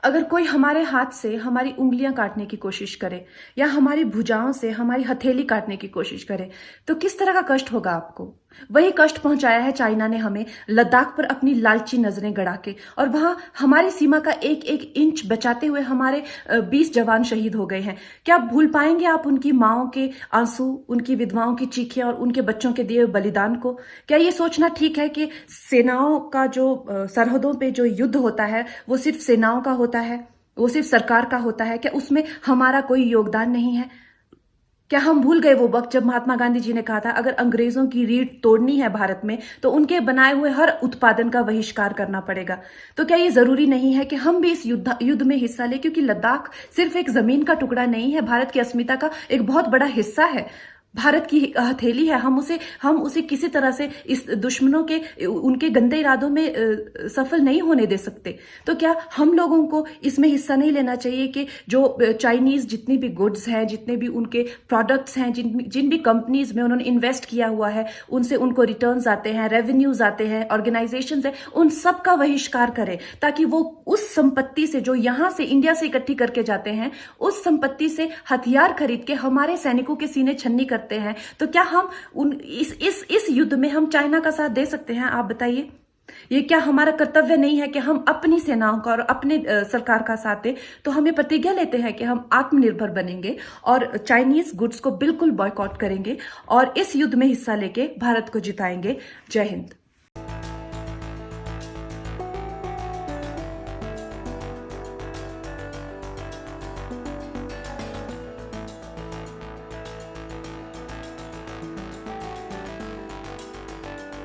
अगर कोई हमारे हाथ से हमारी उंगलियां काटने की कोशिश करे या हमारी भुजाओं से हमारी हथेली काटने की कोशिश करे तो किस तरह का कष्ट होगा आपको। वही कष्ट पहुंचाया है चाइना ने हमें लद्दाख पर अपनी लालची नजरें गड़ा के, और वहां हमारी सीमा का एक एक इंच बचाते हुए हमारे 20 जवान शहीद हो गए हैं। क्या भूल पाएंगे आप उनकी माओं के आंसू, उनकी विधवाओं की चीखें और उनके बच्चों के दिए हुए बलिदान को? क्या ये सोचना ठीक है कि सेनाओं का जो सरहदों पे जो युद्ध होता है वो सिर्फ सेनाओं का होता है, वो सिर्फ सरकार का होता है? क्या उसमें हमारा कोई योगदान नहीं है? क्या हम भूल गए वो वक्त जब महात्मा गांधी जी ने कहा था अगर अंग्रेजों की रीढ़ तोड़नी है भारत में तो उनके बनाए हुए हर उत्पादन का बहिष्कार करना पड़ेगा? तो क्या ये जरूरी नहीं है कि हम भी इस युद्ध में हिस्सा लें, क्योंकि लद्दाख सिर्फ एक जमीन का टुकड़ा नहीं है, भारत की अस्मिता का एक बहुत बड़ा हिस्सा है, भारत की हथेली है। हम उसे किसी तरह से इस दुश्मनों के उनके गंदे इरादों में सफल नहीं होने दे सकते। तो क्या हम लोगों को इसमें हिस्सा नहीं लेना चाहिए कि जो चाइनीज जितनी भी गुड्स हैं, जितने भी उनके प्रोडक्ट्स हैं, जिन भी कंपनीज में उन्होंने इन्वेस्ट किया हुआ है, उनसे उनको रिटर्न्स आते हैं, रेवेन्यूज आते हैं, ऑर्गेनाइजेशंस हैं, उन सब का बहिष्कार करें ताकि वो उस संपत्ति से जो यहां से इंडिया से इकट्ठी करके जाते हैं, उस संपत्ति से हथियार खरीद के हमारे सैनिकों के सीने छन्नी करते हैं। तो क्या हम इस युद्ध में हम चाइना का साथ दे सकते हैं? आप बताइए। ये क्या हमारा कर्तव्य नहीं है कि हम अपनी सेनाओं का और अपने सरकार का साथ दें? तो हमें प्रतिज्ञा लेते हैं कि हम आत्मनिर्भर बनेंगे और चाइनीज गुड्स को बिल्कुल बॉयकॉट करेंगे और इस युद्ध में हिस्सा लेके भारत को जिताएंगे। जय हिंद।